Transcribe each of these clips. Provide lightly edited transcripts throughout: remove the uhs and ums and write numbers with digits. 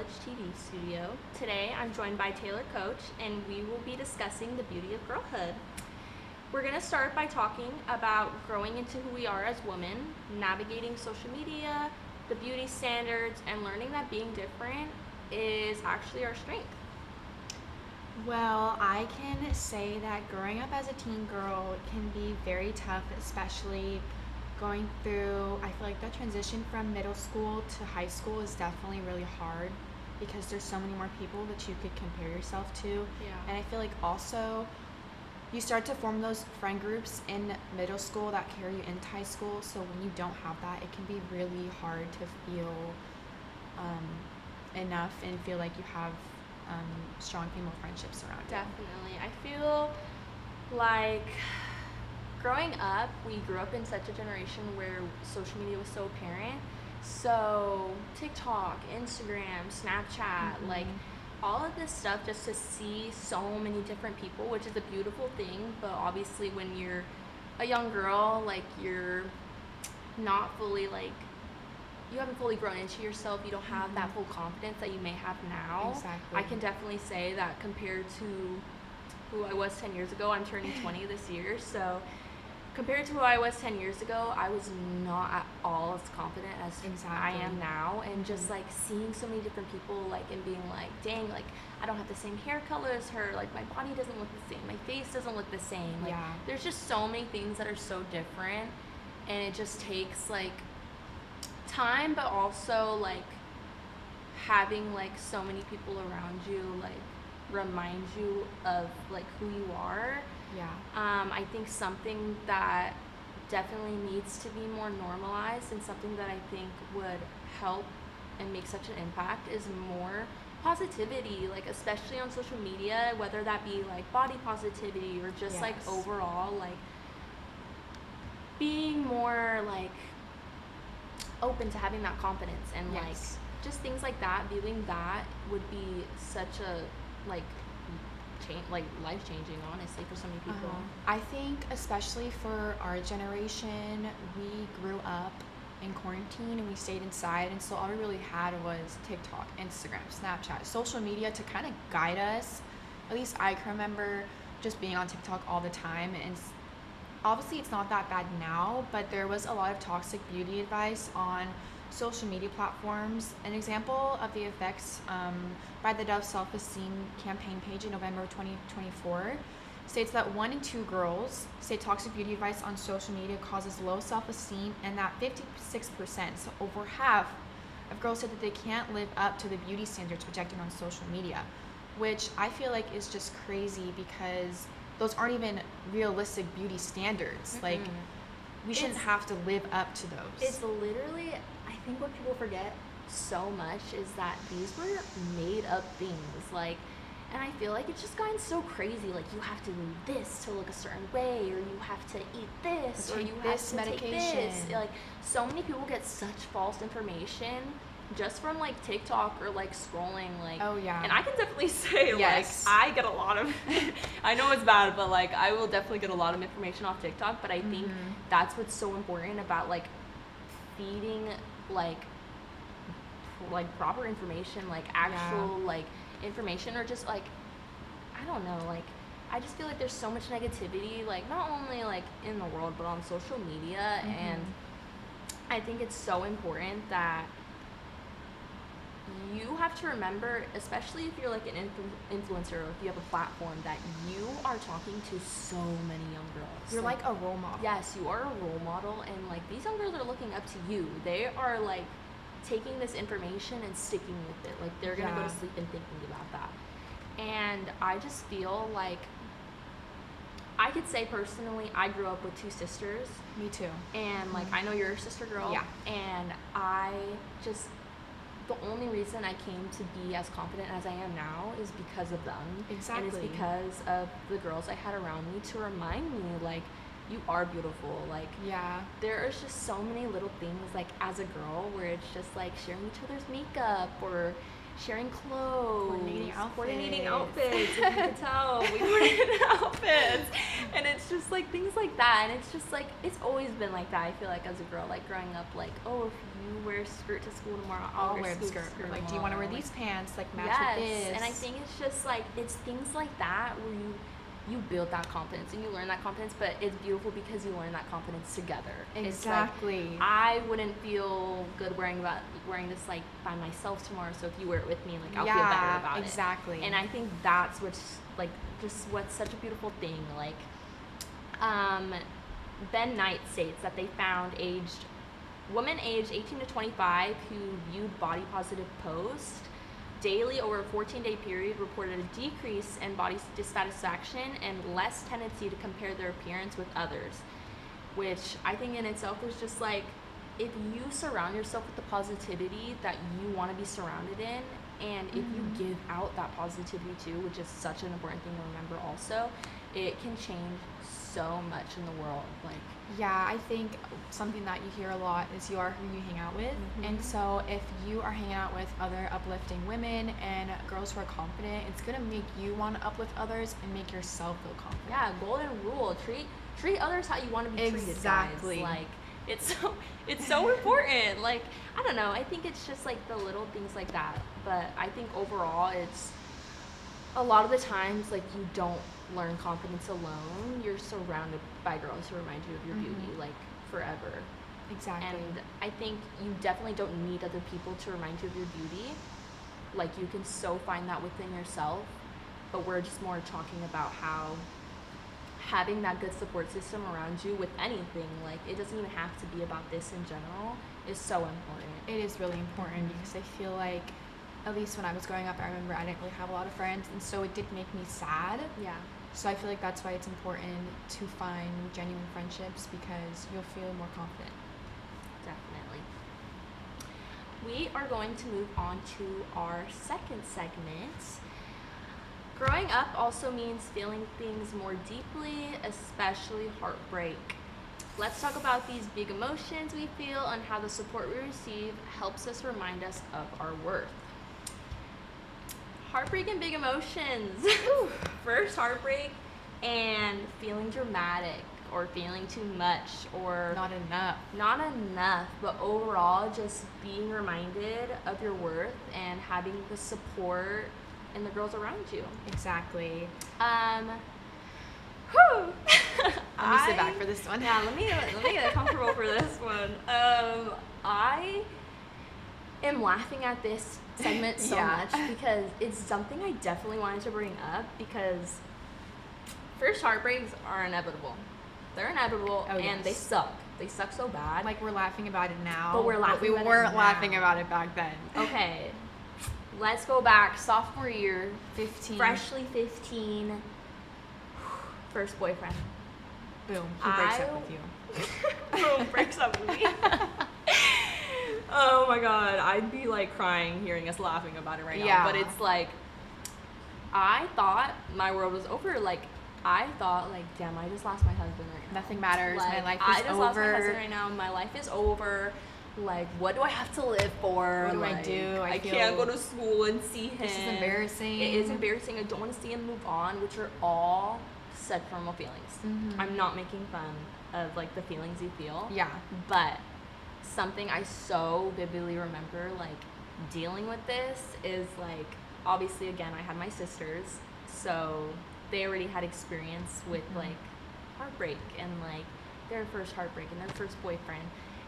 Coach TV studio. Today I'm joined by Taylor Coach, and we will be discussing the beauty of girlhood. We're going to start by talking about growing into who we are as women, navigating social media, the beauty standards, and learning that being different is actually our strength. Well, I can say that growing up as a teen girl can be very tough, especially going through, I feel like the transition from middle school to high school is definitely really hard because there's so many more people that you could compare yourself to. Yeah. And I feel like also you start to form those friend groups in middle school that carry you into high school. So when you don't have that, it can be really hard to feel enough and feel like you have strong female friendships around you. Definitely. I feel like growing up, we grew up in such a generation where social media was so apparent. So TikTok, Instagram, Snapchat, like all of this stuff, just to see so many different people, which is a beautiful thing. But obviously when you're a young girl, like you're not fully you haven't fully grown into yourself. You don't have that full confidence that you may have now. Exactly. I can definitely say that compared to who I was 10 years ago, I'm turning 20 this year. So compared to who I was 10 years ago, I was not at all as confident as I am now. And just like seeing so many different people and being like, dang, like I don't have the same hair color as her. Like my body doesn't look the same. My face doesn't look the same. Like there's just so many things that are so different. And it just takes time, but also having so many people around you remind you of who you are. I think something that definitely needs to be more normalized and something that I think would help and make such an impact is more positivity, especially on social media, whether that be body positivity or just overall being more open to having that confidence and just things like that. Viewing that would be such a life changing, honestly, for so many people. I think especially for our generation, we grew up in quarantine and we stayed inside, and so all we really had was TikTok, Instagram, Snapchat, social media to kind of guide us. At least I can remember just being on TikTok all the time, and obviously it's not that bad now, but there was a lot of toxic beauty advice on social media platforms. An example of the effects by the Dove Self-Esteem campaign page in November of 2024 states that 1 in 2 girls say toxic beauty advice on social media causes low self-esteem, and that 56%, so over half of girls said that they can't live up to the beauty standards projected on social media, which I feel like is just crazy because those aren't even realistic beauty standards. We shouldn't have to live up to those. It's literally, I think what people forget so much is that these were made up things. And I feel like it's just gotten so crazy. You have to do this to look a certain way, or you have to eat this, or you have to medication. Take this. So many people get such false information just from TikTok or scrolling. Oh yeah. And I can definitely say yes. I get a lot of I know it's bad, but I will definitely get a lot of information off TikTok, but I think that's what's so important about feeding proper information, actual information, or just I don't know, I just feel there's so much negativity, not only in the world but on social media. And I think it's so important that you have to remember, especially if you're an influencer, or if you have a platform, that you are talking to so many young girls. You're a role model. Yes, you are a role model, and these young girls are looking up to you. They are taking this information and sticking with it. They're gonna go to sleep and thinking about that. And I just feel I could say personally, I grew up with 2 sisters. Me too. And I know you're a sister girl. Yeah. And the only reason I came to be as confident as I am now is because of them. Exactly. And it's because of the girls I had around me to remind me, you are beautiful. There is just so many little things, as a girl, where it's just sharing each other's makeup, or sharing clothes, coordinating outfits. If you can tell, we coordinated outfits, and it's just like things like that. And it's just like it's always been like that. I feel like as a girl, like growing up, like, oh, if you wear a skirt to school tomorrow, I'll wear the skirt. Or like, do you want to wear these pants? Like match yes. with this. And I think it's just like it's things like that where you build that confidence and you learn that confidence, but it's beautiful because you learn that confidence together. Exactly. It's like, I wouldn't feel good wearing this like by myself tomorrow, so if you wear it with me, like I'll feel better about it. Exactly. And I think that's what's like just what's such a beautiful thing. Like Ben Knight states that they found women aged 18 to 25 who viewed body positive posts daily over a 14-day period reported a decrease in body dissatisfaction and less tendency to compare their appearance with others, which I think in itself is just like, if you surround yourself with the positivity that you want to be surrounded in, and if you give out that positivity too, which is such an important thing to remember also, it can change so much in the world. Like, yeah, I think something that you hear a lot is you are who you hang out with. And so if you are hanging out with other uplifting women and girls who are confident, it's going to make you want to uplift others and make yourself feel confident. Yeah, golden rule. Treat others how you want to be treated. Exactly. Guys. Like, it's so important. Like, I don't know. I think it's just like the little things like that. But I think overall, it's a lot of the times, like, you don't learn confidence alone. You're surrounded by girls who remind you of your beauty, like, forever. Exactly. And I think you definitely don't need other people to remind you of your beauty. Like, you can so find that within yourself. But we're just more talking about how having that good support system around you with anything, like, it doesn't even have to be about this in general, is so important. It is really important because I feel like, at least when I was growing up, I remember I didn't really have a lot of friends, and so it did make me sad. Yeah. So I feel like that's why it's important to find genuine friendships, because you'll feel more confident. Definitely. We are going to move on to our second segment. Growing up also means feeling things more deeply, especially heartbreak. Let's talk about these big emotions we feel and how the support we receive helps us remind us of our worth. Heartbreak and big emotions. First heartbreak and feeling dramatic or feeling too much or Not enough. But overall just being reminded of your worth and having the support and the girls around you. Exactly. Let me sit back for this one. Yeah, let me get comfortable for this one. I am laughing at this segment so much because it's something I definitely wanted to bring up, because first heartbreaks are inevitable. They're inevitable, and they suck. They suck so bad. Like, we're laughing about it now, but we're laughing. We about weren't it now. laughing about it back then. Okay, let's go back. Sophomore year, 15. freshly 15. First boyfriend. Boom. He breaks up with you. Boom, breaks up with me. Oh my god, I'd be like crying hearing us laughing about it right now. But it's like, I thought my world was over. Like, I thought, like, damn, I just lost my husband right now. Nothing matters. Like, my life is I just over. lost my husband right now. My life is over. Like, what do I have to live for? What do like, I do? I can't go to school and see him. This is embarrassing. It is embarrassing. I don't want to see him move on, which are all such normal feelings. I'm not making fun of, like, the feelings you feel. Yeah. But something I so vividly remember, like, dealing with this is, like, obviously, again, I had my sisters, so they already had experience with, like, heartbreak and, like, their first heartbreak and their first boyfriend.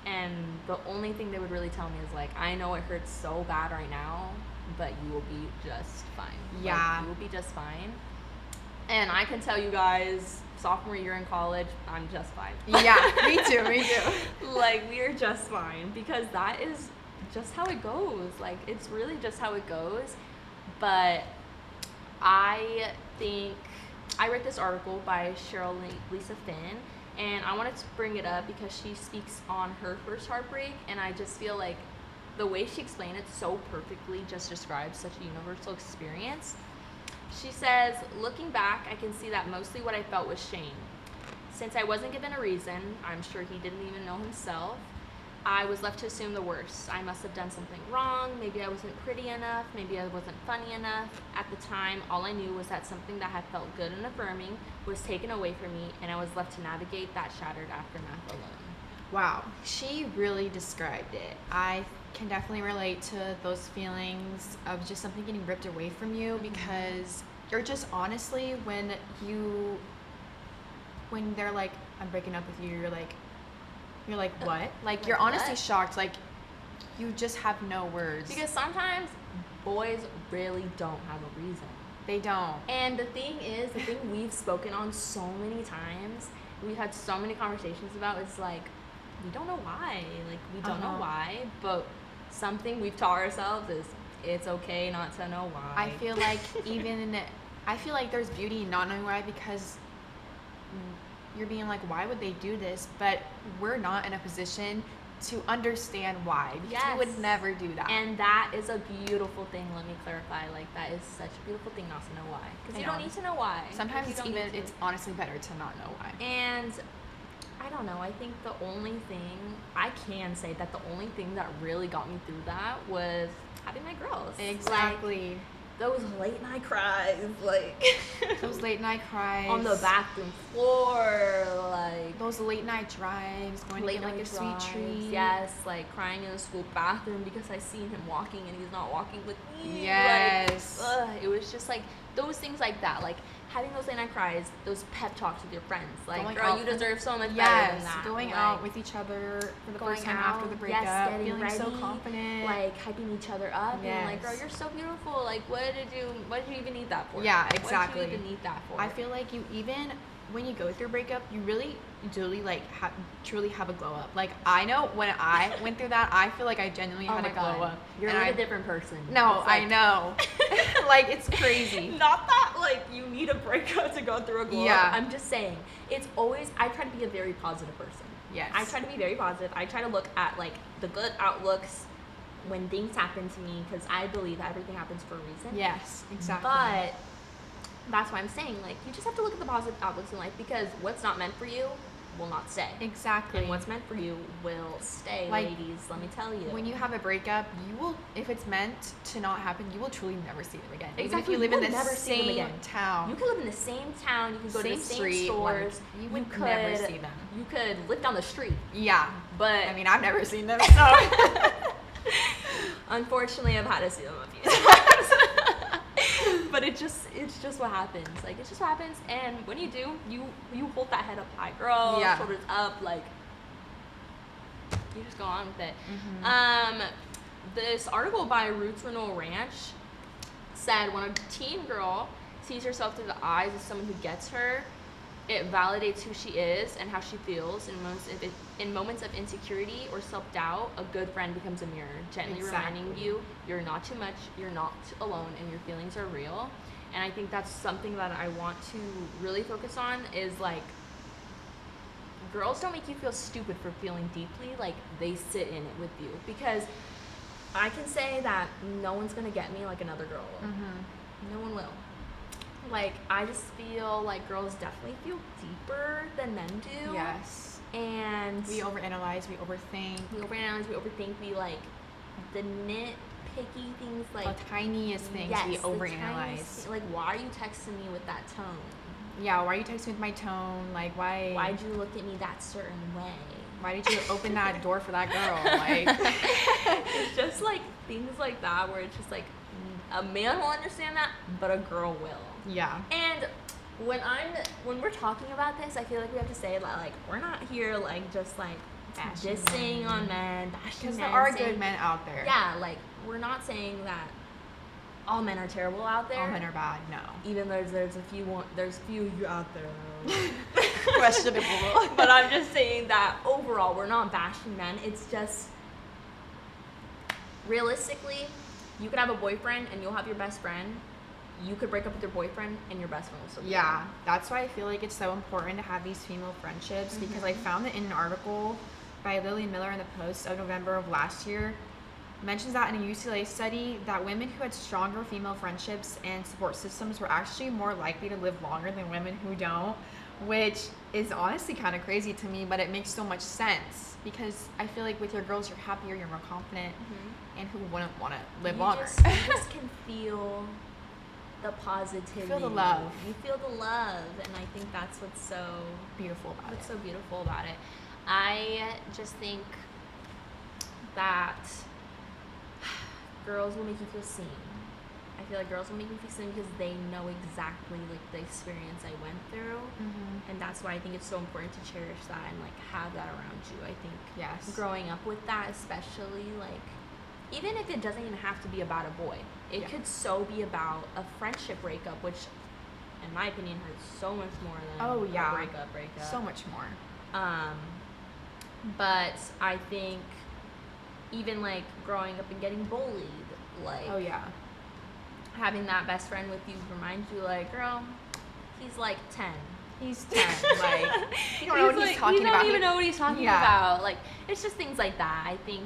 And the only thing they would really tell me is, like, I know it hurts so bad right now, but you will be just fine. Yeah. Like, you will be just fine. And I can tell you guys, sophomore year in college, I'm just fine. Yeah, me too. Like, we are just fine, because that is just how it goes. Like, it's really just how it goes. But I think I read this article by Cheryl Lisa Finn, and I wanted to bring it up because she speaks on her first heartbreak, and I just feel like the way she explained it so perfectly just describes such a universal experience. She says, looking back, I can see that mostly what I felt was shame. Since I wasn't given a reason, I'm sure he didn't even know himself, I was left to assume the worst. I must have done something wrong. Maybe I wasn't pretty enough. Maybe I wasn't funny enough. At the time, all I knew was that something that had felt good and affirming was taken away from me, and I was left to navigate that shattered aftermath alone. Wow, she really described it. I can definitely relate to those feelings of just something getting ripped away from you, because you're just honestly, when they're like, I'm breaking up with you, you're like, what? Like, you're honestly what? shocked. Like, you just have no words. Because sometimes boys really don't have a reason. They don't. And the thing we've spoken on so many times, we've had so many conversations about, is like, we don't know why. Like, we don't know why, but something we've taught ourselves is it's okay not to know why. I feel like there's beauty in not knowing why, because you're being like, why would they do this? But we're not in a position to understand why, because we would never do that. And that is a beautiful thing. Let me clarify. Like, that is such a beautiful thing not to know why, because you don't need to know why. Sometimes it's honestly better to not know why. And I don't know. I think the only thing that really got me through that was having my girls. Exactly. Like, those late night cries, like those late night cries on the bathroom floor, like those late night drives, going to get like a sweet treat. Yes, like crying in the school bathroom because I seen him walking and he's not walking with me. Yes. Like, it was just like those things like that, like having those late night cries, those pep talks with your friends, like, going girl, you deserve so much better than that. Going like, out with each other for the first time after the breakup, feeling ready, so confident, like hyping each other up, and like, girl, you're so beautiful. Like, what did you even need that for? Yeah, exactly. What did you even need that for? I feel like when you go through a breakup, you really truly have a glow up. Like, I know when I went through that, I feel like I genuinely had a glow up. You're like a different person. No, like, I know. Like, it's crazy. Not that like you need a breakup to go through a glow up. I'm just saying, it's always, I try to be a very positive person. Yes. I try to be very positive. I try to look at like the good outlooks when things happen to me, because I believe that everything happens for a reason. Yes, exactly. But that's why I'm saying, like, you just have to look at the positive outlooks in life, because what's not meant for you will not stay. Exactly. And what's meant for you will stay, like, ladies, let me tell you. When you have a breakup, you will, if it's meant to not happen, you will truly never see them again. Exactly. Even if you live in the same town. You could live in the same town, you could go to the same stores. Like, you would never see them. You could live down the street. Yeah. But I mean, I've never seen them, so. Unfortunately, I've had to see them a few times. But it's just what happens. Like, it's just what happens. And when you do, you hold that head up high, girl. Yeah. Shoulders up, like, you just go on with it. Mm-hmm. This article by Roots Renewal Ranch said, when a teen girl sees herself through the eyes of someone who gets her, it validates who she is and how she feels. In moments of insecurity or self-doubt, a good friend becomes a mirror, gently reminding you you're not too much, you're not alone, and your feelings are real. And I think that's something that I want to really focus on, is like, girls don't make you feel stupid for feeling deeply. Like, they sit in it with you. Because I can say that no one's going to get me like another girl will. Mm-hmm. No one will. Like, I just feel like girls definitely feel deeper than men do. Yes. And we overanalyze, we overthink. We like the nitpicky things, like the tiniest things we overanalyze. Like, why are you texting me with that tone? Yeah, why are you texting with my tone? Like, why'd you look at me that certain way? Why did you open that door for that girl? Like, it's just like things like that, where it's just like, a man will understand that, but a girl will. Yeah. And when we're talking about this, I feel like we have to say that, like, we're not here like just like dissing on men, because there are good men out there. Yeah, like, we're not saying that all men are terrible out there. All men are bad. No. Even though there's few of you out there. Questionable. But I'm just saying that overall, we're not bashing men. It's just, realistically, you could have a boyfriend and you'll have your best friend. You could break up with your boyfriend and your best friend will still be there. That's why I feel like it's so important to have these female friendships, mm-hmm. because I found it in an article by Lily Miller in the Post of November of last year. Mentions that in a UCLA study that women who had stronger female friendships and support systems were actually more likely to live longer than women who don't, which is honestly kind of crazy to me, but it makes so much sense because I feel like with your girls, you're happier, you're more confident, and who wouldn't want to live longer? You just can feel the positivity. You feel the love. You feel the love, and I think that's what's so beautiful about it. What's so beautiful about it. I just think that girls will make you feel seen. I feel like girls will make me feel seen because they know exactly like the experience I went through, and that's why I think it's so important to cherish that and like have that around you. I think growing up with that, especially like even if it doesn't even have to be about a boy, it could so be about a friendship breakup, which in my opinion hurts so much more than a breakup. So much more. But I think even like growing up and getting bullied, like having that best friend with you reminds you like, girl, he's like 10. He's 10. Like, you don't know what he's talking about. You don't even know what he's talking about. Like, it's just things like that. I think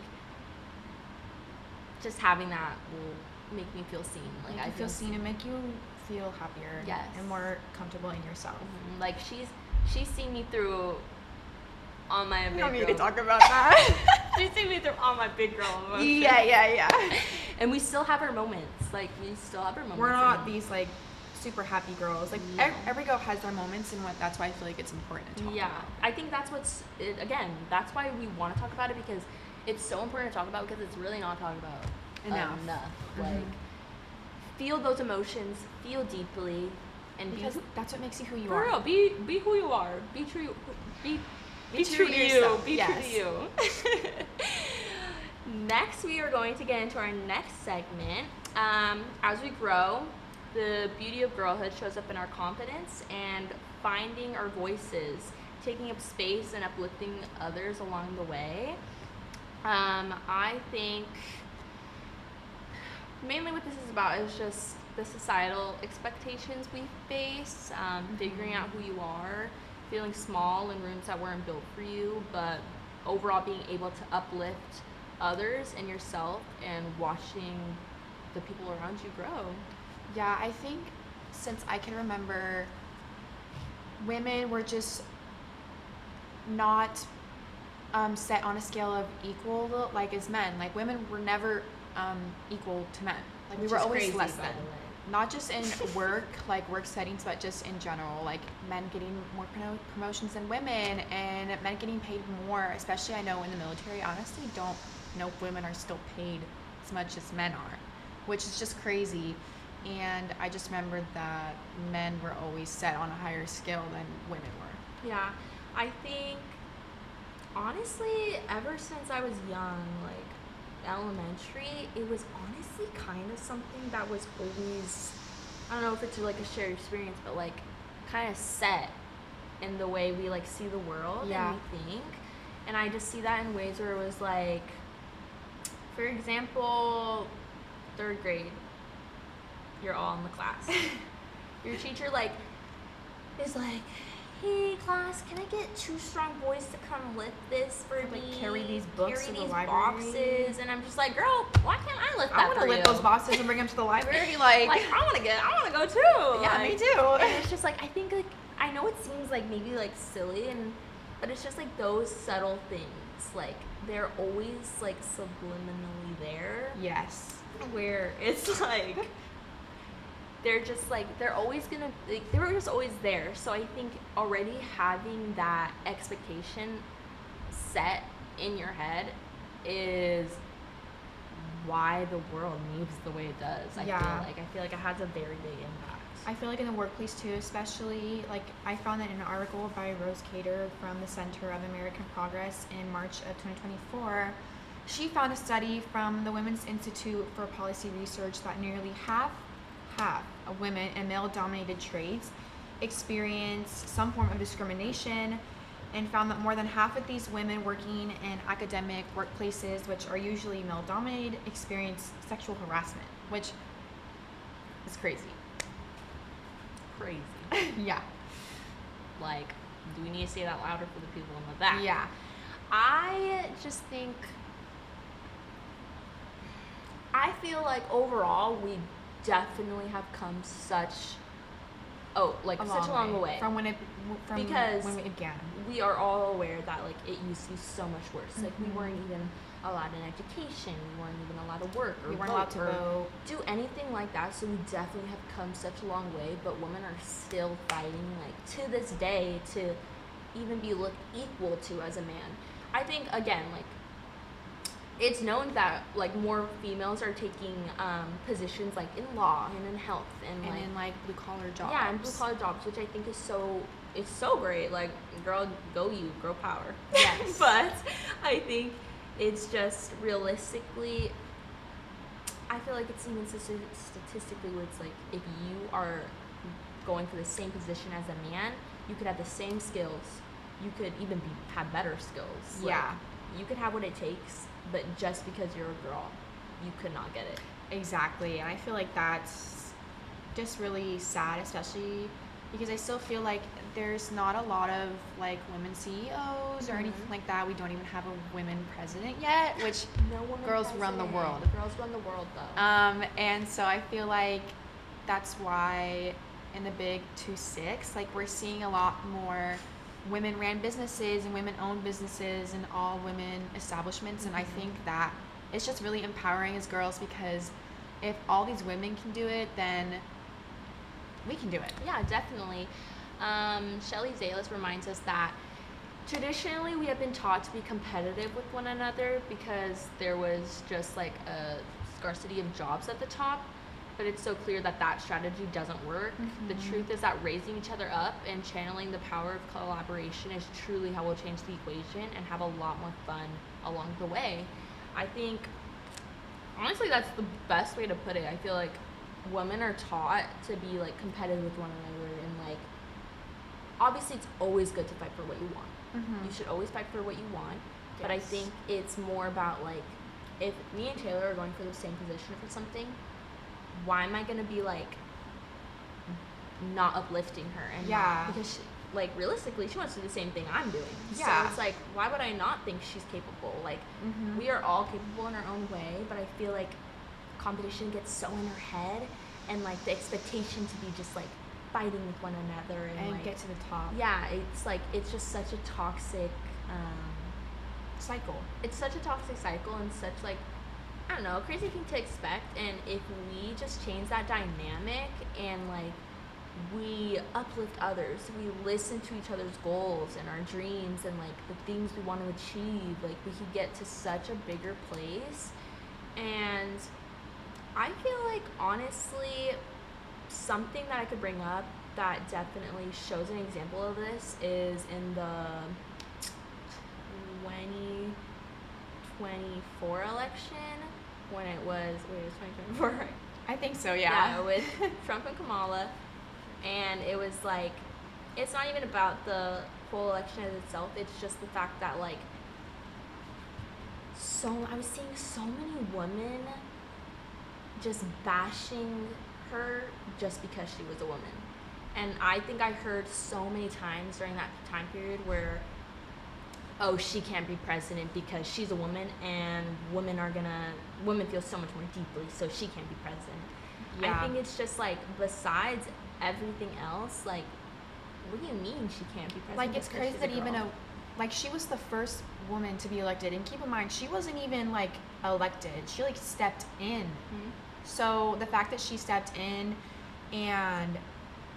just having that will make me feel seen. Like, I feel seen and make you feel happier and more comfortable in yourself. Like, she's seen me through all my big girl. We don't need to talk about that. She's seen me through all my big girl emotions. Yeah. And we still have our moments. Like, we still have our moments. We're not these, like, super happy girls. Like, every girl has their moments, and that's why I feel like it's important to talk about. I think that's that's why we want to talk about it, because it's so important to talk about, because it's really not talked about enough. Like, feel those emotions, feel deeply, and because that's what makes you who you are. For real, be who you are. Be true. Be true to you. Be true to you. Next, we are going to get into our next segment. As we grow, the beauty of girlhood shows up in our confidence and finding our voices, taking up space and uplifting others along the way. I think mainly what this is about is just the societal expectations we face, figuring out who you are, feeling small in rooms that weren't built for you, but overall being able to uplift others and yourself and watching the people around you grow. Yeah, I think since I can remember, women were just not set on a scale of equal, like, as men. Like, women were never equal to men. Like, we were always less than. Not just in work, like work settings, but just in general. Like, men getting more promotions than women, and men getting paid more. Especially, I know in the military, I honestly don't know if women are still paid as much as men are, which is just crazy. And I just remembered that men were always set on a higher scale than women were. Yeah, I think, honestly, ever since I was young, like elementary, it was honestly kind of something that was always, I don't know if it's like a shared experience, but like kind of set in the way we like see the world and we think. And I just see that in ways where it was like, for example, 3rd grade, you're all in the class. Your teacher like is like, hey class, can I get 2 strong boys to come lift this for me? Carry these books to the library. Boxes. And I'm just like, girl, why can't I lift that I want to lift those boxes and bring them to the library. Like I want to go too. Yeah, like, me too. And it's just like, I think like, I know it seems like maybe like silly, but it's just like those subtle things. Like, they're always like subliminally there. Yes. Where it's like, they're just like, they're always gonna, like, they were just always there. So I think already having that expectation set in your head is why the world moves the way it does. I feel like it has a very big impact. I feel like in the workplace too, especially, like, I found that in an article by Rose Cater from the Center of American Progress in March of 2024. She found a study from the Women's Institute for Policy Research that nearly half of women in male-dominated trades experience some form of discrimination, and found that more than half of these women working in academic workplaces, which are usually male-dominated, experience sexual harassment, which is crazy. Yeah. Like, do we need to say that louder for the people in the back? Yeah. I just think, I feel like overall we definitely have come such like such a long way. From Because when it began. we are all aware that like it used to be so much worse. Like we Mhm. weren't even allowed an education, we weren't even allowed to work or We weren't vote allowed to or vote. do anything like that. So we definitely have come such a long way, but women are still fighting like to this day to even be looked equal to as a man. I think again, like it's known that like more females are taking positions like in law and in health and like in like blue collar jobs. yeah, and blue collar jobs, which I think is it's so great. Like, girl, go you, girl power. Yes. But I think it's just realistically, I feel like it's even statistically where it's like if you are going for the same position as a man, you could have the same skills. You could even have better skills. Like, Yeah. you could have what it takes, but just because you're a girl, you could not get it. Exactly. And I feel like that's just really sad, especially because I still feel like there's not a lot of like women CEOs or anything like that. We don't even have a women president yet, which No woman girls run the president. world. Girls run the world, though. And so I feel like that's why in the big 2-6, like we're seeing a lot more women ran businesses and women owned businesses and all women establishments. And I think that it's just really empowering as girls, because if all these women can do it, then we can do it. Yeah, definitely. Shelley Zalis reminds us that traditionally we have been taught to be competitive with one another because there was just like a scarcity of jobs at the top, but it's so clear that that strategy doesn't work. The truth is that raising each other up and channeling the power of collaboration is truly how we'll change the equation and have a lot more fun along the way. I think, honestly, that's the best way to put it. I feel like women are taught to be like competitive with one another, and like obviously it's always good to fight for what you want. You should always fight for what you want. But I Yes. think it's more about like, if me and Taylor are going for the same position for something, why am I gonna be like not uplifting her? And Yeah. because like realistically she wants to do the same thing I'm doing. Yeah. So it's like, why would I not think she's capable? Like we are all capable in our own way, but I feel like competition gets so in her head, and like the expectation to be just like fighting with one another and like, get to the top. yeah, it's like it's just such a toxic Cycle. it's such a toxic cycle and such like, I don't know, a crazy thing to expect. And if we just change that dynamic and like we uplift others, we listen to each other's goals and our dreams and like the things we want to achieve, like we could get to such a bigger place. And I feel like honestly something that I could bring up that definitely shows an example of this is in the 2024 election, when it was 2024, right? I think so, yeah. With Trump and Kamala. And it was like, it's not even about the whole election as itself, it's just the fact that like I was seeing so many women just bashing her just because she was a woman. And I think I heard so many times during that time period where, oh, she can't be president because she's a woman and women feel so much more deeply, so she can't be president. Yeah. I think it's just like, besides everything else, like, what do you mean she can't be president? Like, it's because crazy she's that even she was the first woman to be elected, and keep in mind, she wasn't even like elected, she like stepped in. So the fact that she stepped in and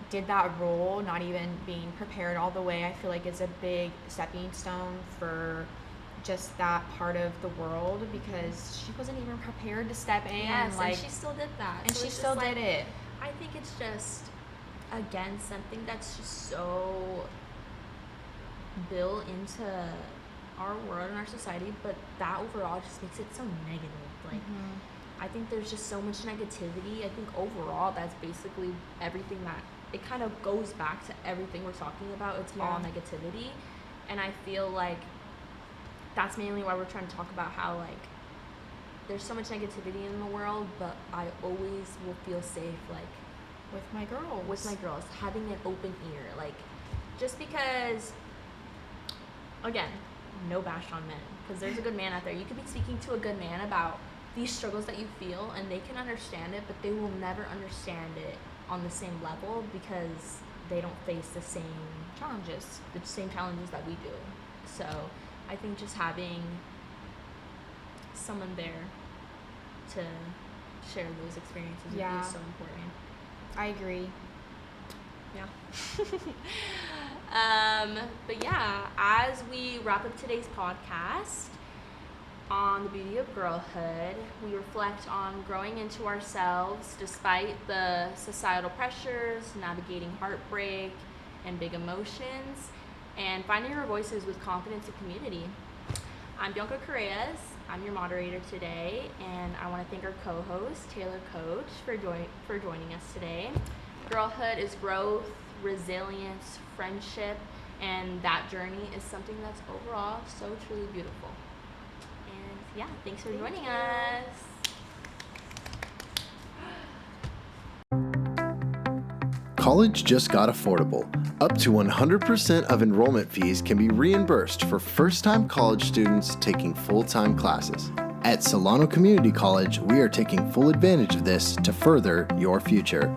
did that role, not even being prepared all the way, I feel like is a big stepping stone for just that part of the world, because she wasn't even prepared to step in. Yes, like, and she still did that. and So she it's still just did like, it. I think it's just, again, something that's just so built into our world and our society, but that overall just makes it so negative. Like, I think there's just so much negativity. I think overall that's basically everything that, it kind of goes back to everything we're talking about. It's all negativity. And I feel like that's mainly why we're trying to talk about how like there's so much negativity in the world, but I always will feel safe like With my girls, having an open ear. Like, just because, again, no bash on men, because there's a good man out there. You could be speaking to a good man about these struggles that you feel, and they can understand it, but they will never understand it on the same level because they don't face the same Challenges. that we do. So I think just having someone there to share those experiences with you is so important. I agree. Yeah. But yeah, as we wrap up today's podcast on the beauty of girlhood, we reflect on growing into ourselves despite the societal pressures, navigating heartbreak and big emotions, and finding our voices with confidence and community. I'm Bianca Correas. I'm your moderator today, and I want to thank our co-host, Taylor Coach, for joining us today. Girlhood is growth, resilience, friendship, and that journey is something that's overall so truly beautiful. And yeah, thanks for joining us. College just got affordable. Up to 100% of enrollment fees can be reimbursed for first-time college students taking full-time classes. At Solano Community College, we are taking full advantage of this to further your future.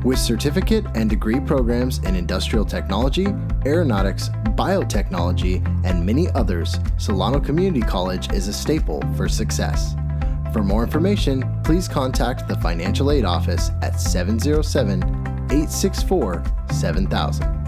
With certificate and degree programs in industrial technology, aeronautics, biotechnology, and many others, Solano Community College is a staple for success. For more information, please contact the Financial Aid Office at 707-864-7000.